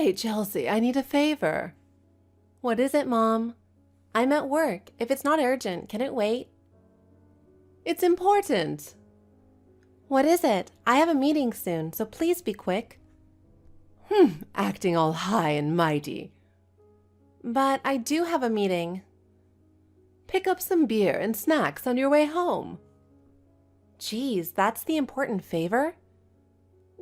Hey, Chelsea, I need a favor. What is it, Mom? I'm at work. If it's not urgent, can it wait? It's important. What is it? I have a meeting soon, so please be quick. Acting all high and mighty. But I do have a meeting. Pick up some beer and snacks on your way home. Geez, that's the important favor?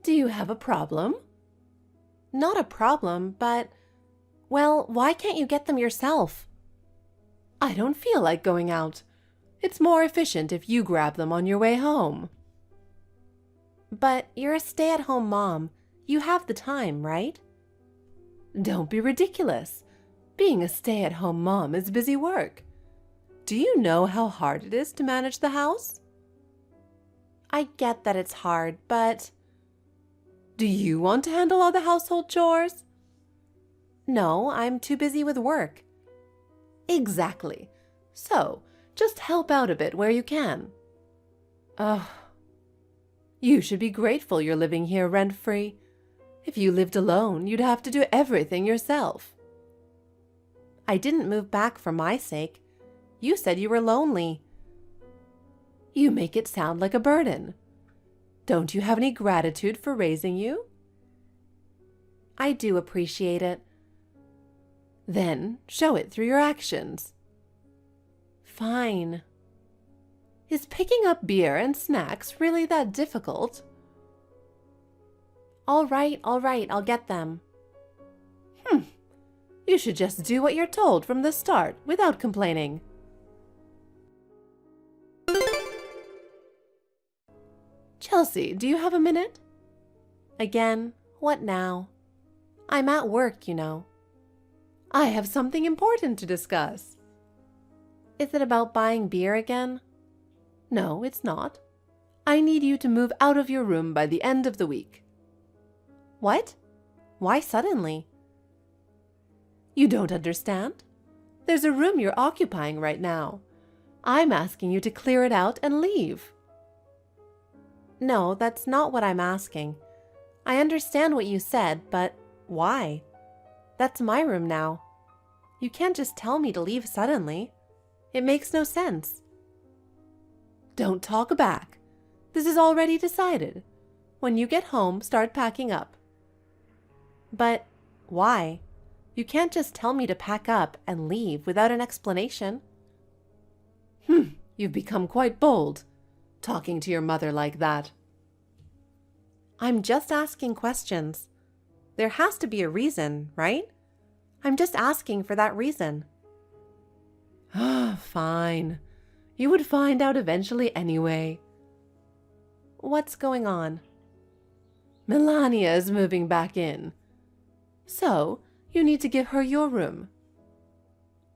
Do you have a problem? Not a problem, but, well, why can't you get them yourself? I don't feel like going out. It's more efficient if you grab them on your way home. But you're a stay-at-home mom. You have the time, right? Don't be ridiculous. Being a stay-at-home mom is busy work. Do you know how hard it is to manage the house? I get that it's hard, but... Do you want to handle all the household chores? No, I'm too busy with work. Exactly. So, just help out a bit where you can. Ugh. You should be grateful you're living here rent-free. If you lived alone, you'd have to do everything yourself. I didn't move back for my sake. You said you were lonely. You make it sound like a burden. Don't you have any gratitude for raising you? I do appreciate it. Then show it through your actions. Fine. Is picking up beer and snacks really that difficult? All right, I'll get them. You should just do what you're told from the start without complaining. Chelsea, do you have a minute? Again, what now? I'm at work, you know. I have something important to discuss. Is it about buying beer again? No, it's not. I need you to move out of your room by the end of the week. What? Why suddenly? You don't understand? There's a room you're occupying right now. I'm asking you to clear it out and leave. No, that's not what I'm asking. I understand what you said, but why? That's my room now. You can't just tell me to leave suddenly. It makes no sense. Don't talk back. This is already decided. When you get home, start packing up. But why? You can't just tell me to pack up and leave without an explanation. You've become quite bold, talking to your mother like that. I'm just asking questions. There has to be a reason, right? I'm just asking for that reason. Fine. You would find out eventually anyway. What's going on? Melania is moving back in. So, you need to give her your room.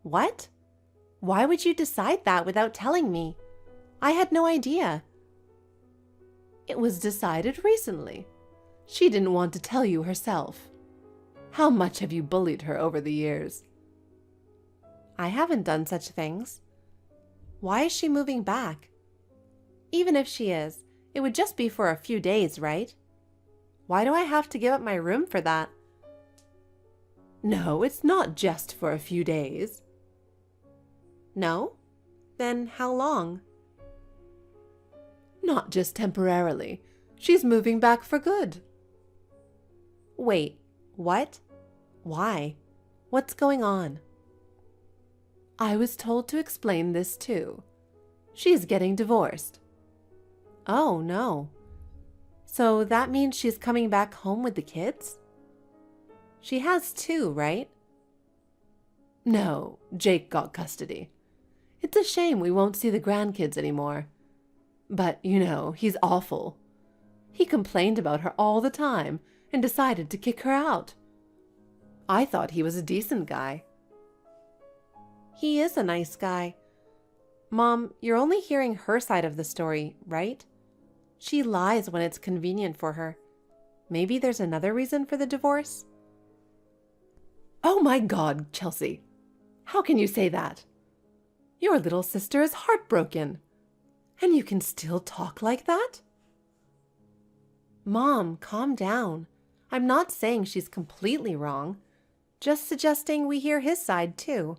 What? Why would you decide that without telling me? I had no idea. It was decided recently. She didn't want to tell you herself. How much have you bullied her over the years? I haven't done such things. Why is she moving back? Even if she is, it would just be for a few days, right? Why do I have to give up my room for that? No, it's not just for a few days. No? Then how long? Not just temporarily. She's moving back for good. Wait, what? Why? What's going on? I was told to explain this too. She's getting divorced. Oh, no. So that means she's coming back home with the kids? She has two, right? No, Jake got custody. It's a shame we won't see the grandkids anymore. But, you know, he's awful. He complained about her all the time and decided to kick her out. I thought he was a decent guy. He is a nice guy. Mom, you're only hearing her side of the story, right? She lies when it's convenient for her. Maybe there's another reason for the divorce? Oh my God, Chelsea. How can you say that? Your little sister is heartbroken. And you can still talk like that? Mom, calm down. I'm not saying she's completely wrong, just suggesting we hear his side too.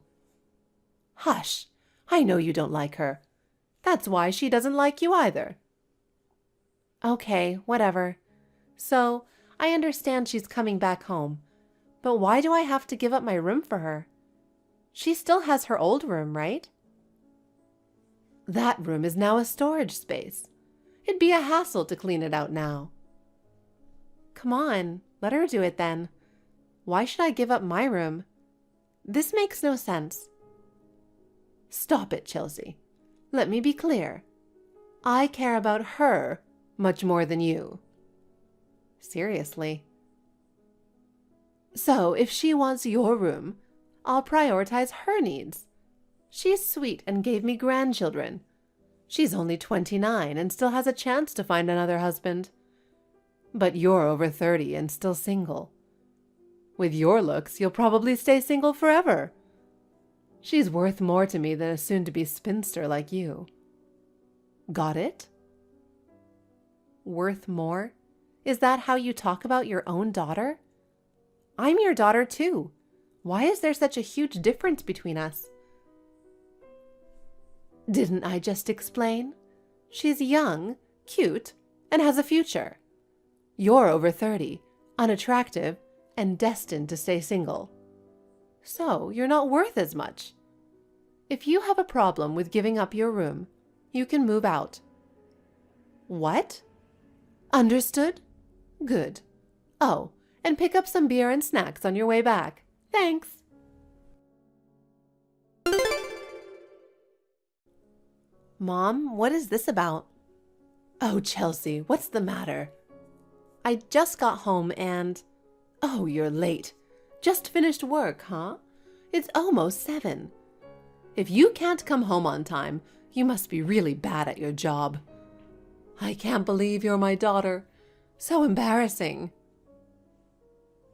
Hush! I know you don't like her. That's why she doesn't like you either. Okay, whatever. So, I understand she's coming back home, but why do I have to give up my room for her? She still has her old room, right? That room is now a storage space. It'd be a hassle to clean it out now. Come on, let her do it then. Why should I give up my room? This makes no sense. Stop it, Chelsea. Let me be clear. I care about her much more than you. Seriously. So if she wants your room, I'll prioritize her needs. She's sweet and gave me grandchildren. She's only 29 and still has a chance to find another husband. But you're over 30 and still single. With your looks, you'll probably stay single forever. She's worth more to me than a soon-to-be spinster like you. Got it? Worth more? Is that how you talk about your own daughter? I'm your daughter too. Why is there such a huge difference between us? Didn't I just explain? She's young, cute, and has a future. You're over 30, unattractive, and destined to stay single. So you're not worth as much. If you have a problem with giving up your room, you can move out. What? Understood? Good. Oh, and pick up some beer and snacks on your way back. Thanks. Mom, what is this about? Oh, Chelsea, what's the matter? I just got home and... Oh, you're late. Just finished work, huh? It's almost 7. If you can't come home on time, you must be really bad at your job. I can't believe you're my daughter. So embarrassing.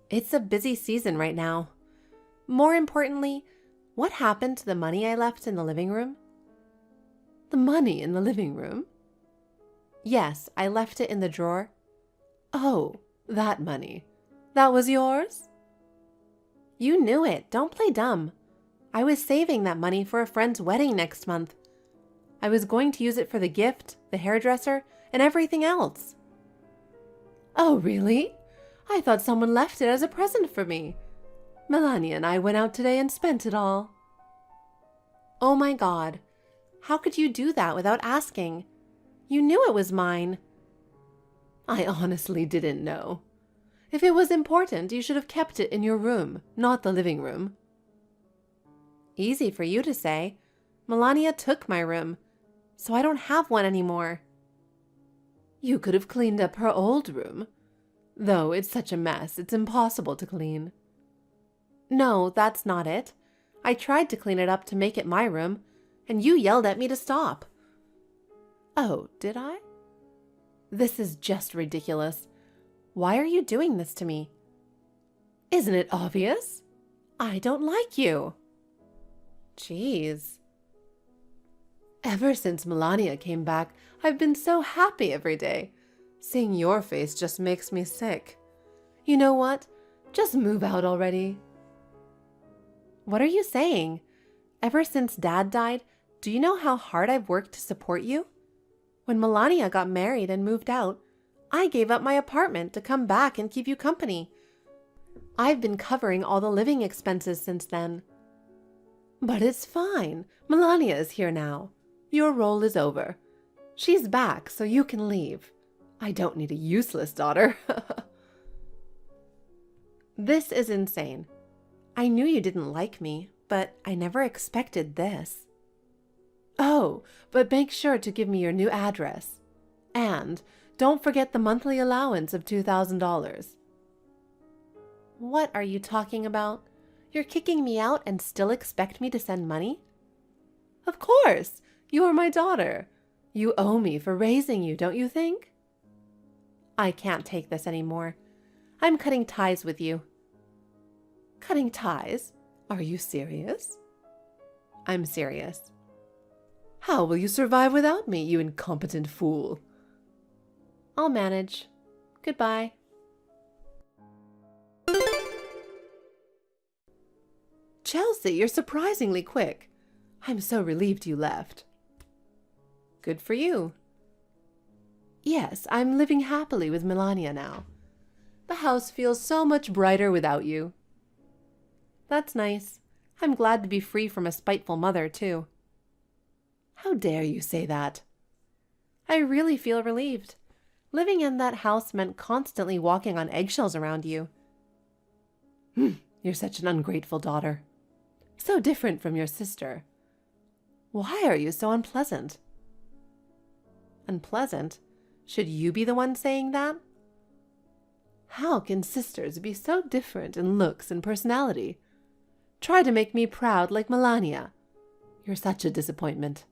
It's a busy season right now. More importantly, what happened to the money I left in the living room? The money in the living room? Yes, I left it in the drawer. Oh, that money. That was yours? You knew it. Don't play dumb. I was saving that money for a friend's wedding next month. I was going to use it for the gift, the hairdresser, and everything else. Oh, really? I thought someone left it as a present for me. Melania and I went out today and spent it all. Oh my God. How could you do that without asking? You knew it was mine. I honestly didn't know. If it was important, you should have kept it in your room, not the living room. Easy for you to say. Melania took my room, so I don't have one anymore. You could have cleaned up her old room. Though it's such a mess, it's impossible to clean. No, that's not it. I tried to clean it up to make it my room, and you yelled at me to stop. Oh, did I? This is just ridiculous. Why are you doing this to me? Isn't it obvious? I don't like you. Jeez. Ever since Melania came back, I've been so happy every day. Seeing your face just makes me sick. You know what? Just move out already. What are you saying? Ever since Dad died, do you know how hard I've worked to support you? When Melania got married and moved out, I gave up my apartment to come back and keep you company. I've been covering all the living expenses since then. But it's fine. Melania is here now. Your role is over. She's back, so you can leave. I don't need a useless daughter. This is insane. I knew you didn't like me, but I never expected this. Oh, but make sure to give me your new address. And don't forget the monthly allowance of $2,000. What are you talking about? You're kicking me out and still expect me to send money? Of course. You're my daughter. You owe me for raising you, don't you think? I can't take this anymore. I'm cutting ties with you. Cutting ties? Are you serious? I'm serious. How will you survive without me, you incompetent fool? I'll manage. Goodbye. Chelsea, you're surprisingly quick. I'm so relieved you left. Good for you. Yes, I'm living happily with Melania now. The house feels so much brighter without you. That's nice. I'm glad to be free from a spiteful mother, too. How dare you say that? I really feel relieved. Living in that house meant constantly walking on eggshells around you. You're such an ungrateful daughter. So different from your sister. Why are you so unpleasant? Unpleasant? Should you be the one saying that? How can sisters be so different in looks and personality? Try to make me proud like Melania. You're such a disappointment.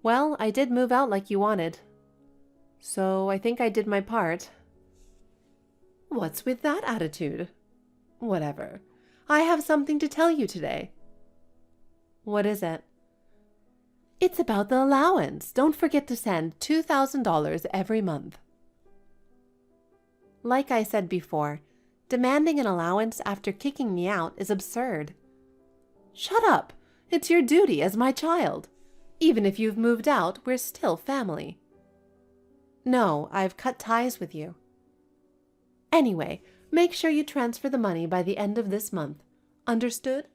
Well, I did move out like you wanted. So I think I did my part. What's with that attitude? Whatever. I have something to tell you today. What is it? It's about the allowance. Don't forget to send $2,000 every month. Like I said before, demanding an allowance after kicking me out is absurd. Shut up. It's your duty as my child. Even if you've moved out, we're still family. No, I've cut ties with you. Anyway, make sure you transfer the money by the end of this month. Understood?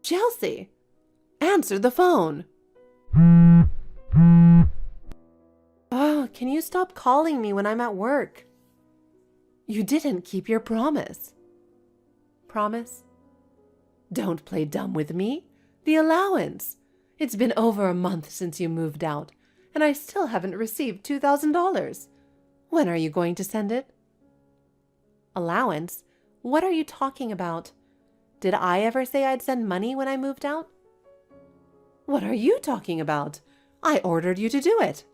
Chelsea, answer the phone. Oh, can you stop calling me when I'm at work? You didn't keep your promise. Promise? Don't play dumb with me. The allowance. It's been over a month since you moved out, and I still haven't received $2,000. When are you going to send it? Allowance? What are you talking about? Did I ever say I'd send money when I moved out? What are you talking about? I ordered you to do it.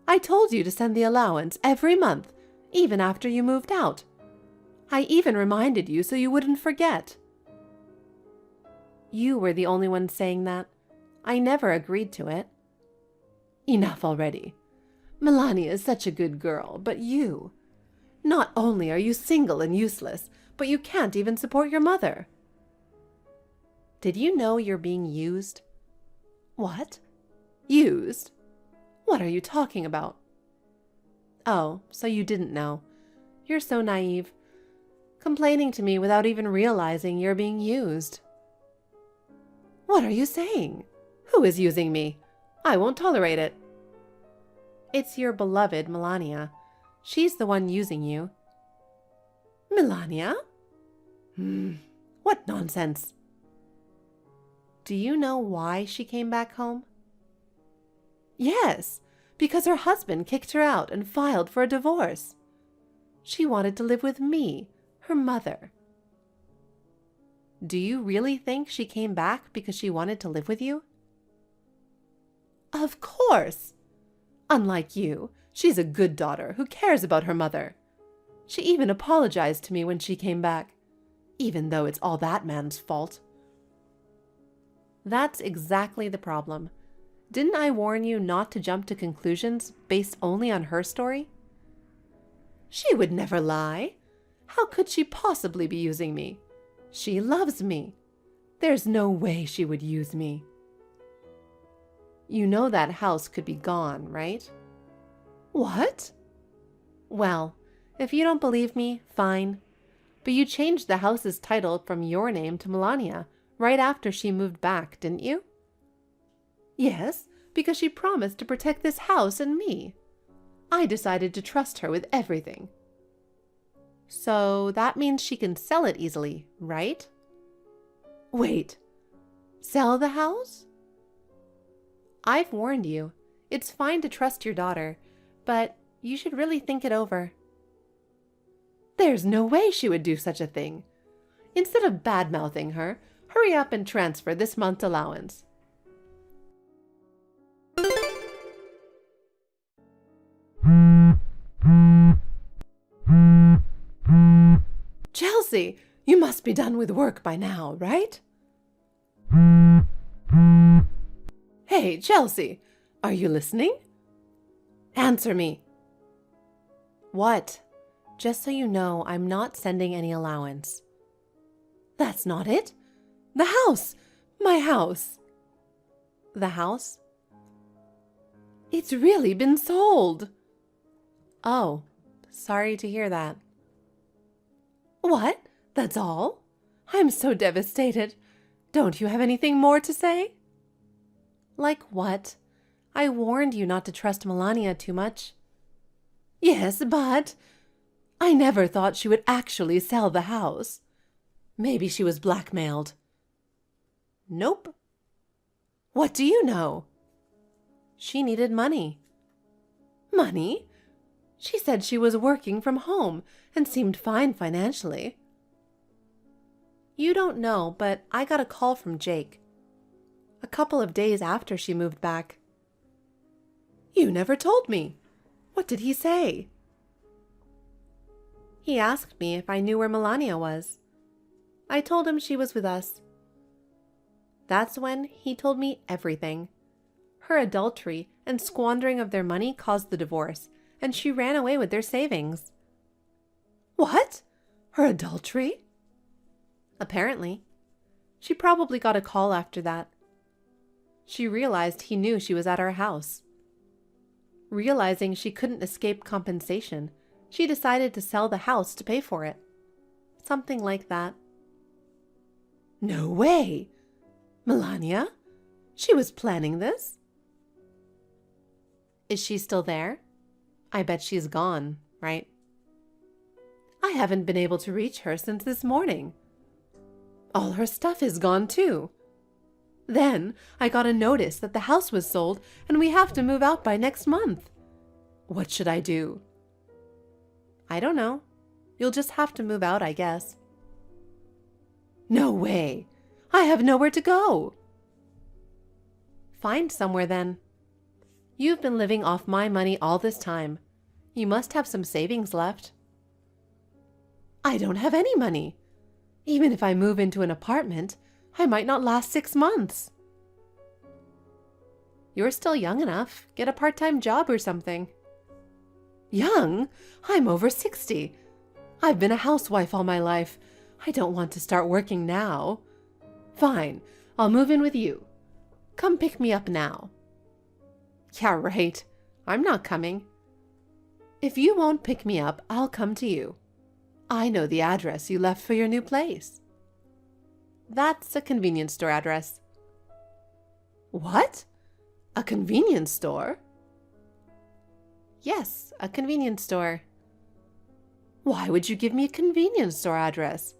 I told you to send the allowance every month, even after you moved out. I even reminded you so you wouldn't forget. You were the only one saying that. I never agreed to it. Enough already. Melania is such a good girl, but you... Not only are you single and useless, but you can't even support your mother. Did you know you're being used? What? Used? What are you talking about? Oh, so you didn't know. You're so naive. Complaining to me without even realizing you're being used. What are you saying? Who is using me? I won't tolerate it. It's your beloved Melania. She's the one using you. Melania? What nonsense. Do you know why she came back home? Yes, because her husband kicked her out and filed for a divorce. She wanted to live with me, her mother. Do you really think she came back because she wanted to live with you? Of course. Unlike you, she's a good daughter who cares about her mother. She even apologized to me when she came back, even though it's all that man's fault. That's exactly the problem. Didn't I warn you not to jump to conclusions based only on her story? She would never lie. How could she possibly be using me? She loves me. There's no way she would use me. You know that house could be gone, right? What? Well, if you don't believe me, fine. But you changed the house's title from your name to Melania right after she moved back, didn't you? Yes, because she promised to protect this house and me. I decided to trust her with everything. So that means she can sell it easily, right? Wait, sell the house? I've warned you. It's fine to trust your daughter, but you should really think it over. There's no way she would do such a thing. Instead of bad-mouthing her, hurry up and transfer this month's allowance. Chelsea, you must be done with work by now, right? Hey, Chelsea, are you listening? Answer me. What? Just so you know, I'm not sending any allowance. That's not it. The house! My house! The house? It's really been sold. Oh, sorry to hear that. What? That's all? I'm so devastated. Don't you have anything more to say? Like what? I warned you not to trust Melania too much. Yes, but I never thought she would actually sell the house. Maybe she was blackmailed. Nope. What do you know? She needed money. Money? She said she was working from home and seemed fine financially. You don't know, but I got a call from Jake. A couple of days after she moved back. You never told me. What did he say? He asked me if I knew where Melania was. I told him she was with us. That's when he told me everything. Her adultery and squandering of their money caused the divorce, and she ran away with their savings. What? Her adultery? Apparently. She probably got a call after that. She realized he knew she was at our house. Realizing she couldn't escape compensation, she decided to sell the house to pay for it. Something like that. No way! Melania? She was planning this? Is she still there? I bet she's gone, right? I haven't been able to reach her since this morning. All her stuff is gone too. Then I got a notice that the house was sold and we have to move out by next month. What should I do? I don't know. You'll just have to move out, I guess. No way! I have nowhere to go! Find somewhere then. You've been living off my money all this time. You must have some savings left. I don't have any money. Even if I move into an apartment, I might not last 6 months. You're still young enough. Get a part-time job or something. Young? I'm over 60. I've been a housewife all my life. I don't want to start working now. Fine, I'll move in with you. Come pick me up now. Yeah, right. I'm not coming. If you won't pick me up, I'll come to you. I know the address you left for your new place. That's a convenience store address. What? A convenience store? Yes, a convenience store. Why would you give me a convenience store address?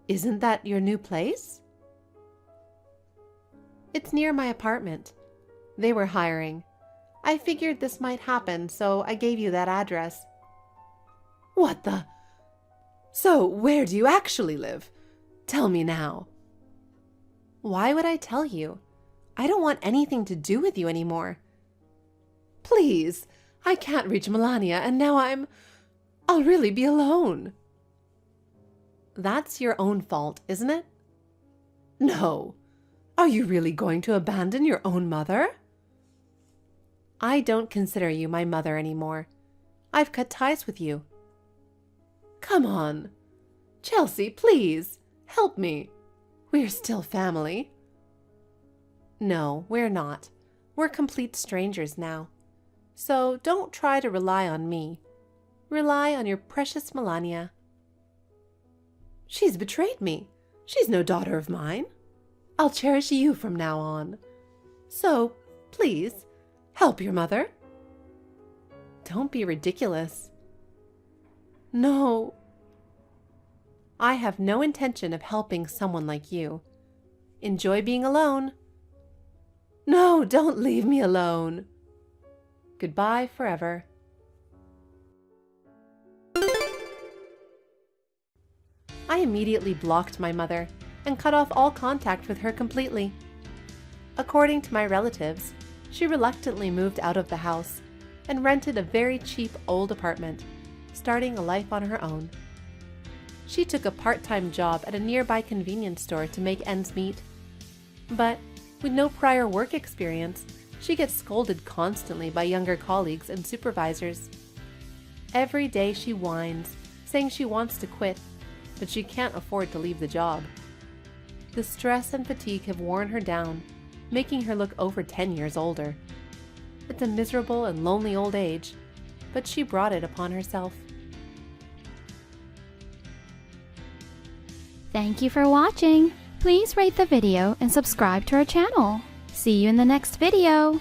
Isn't that your new place? It's near my apartment. They were hiring. I figured this might happen, so I gave you that address. What the? So, where do you actually live? Tell me now. Why would I tell you? I don't want anything to do with you anymore. Please, I can't reach Melania and now I'll really be alone. That's your own fault, isn't it? No. Are you really going to abandon your own mother? I don't consider you my mother anymore. I've cut ties with you. Come on. Chelsea, please, help me. We're still family. No, we're not. We're complete strangers now. So don't try to rely on me. Rely on your precious Melania. She's betrayed me. She's no daughter of mine. I'll cherish you from now on. So, please, help your mother. Don't be ridiculous. No. I have no intention of helping someone like you. Enjoy being alone. No, don't leave me alone. Goodbye forever. I immediately blocked my mother and cut off all contact with her completely. According to my relatives, she reluctantly moved out of the house and rented a very cheap old apartment, starting a life on her own. She took a part-time job at a nearby convenience store to make ends meet. But with no prior work experience, She gets scolded constantly by younger colleagues and supervisors. Every day she whines, saying she wants to quit, but she can't afford to leave the job. The stress and fatigue have worn her down, making her look over 10 years older. It's a miserable and lonely old age, but she brought it upon herself. Thank you for watching. Please rate the video and subscribe to our channel. See you in the next video.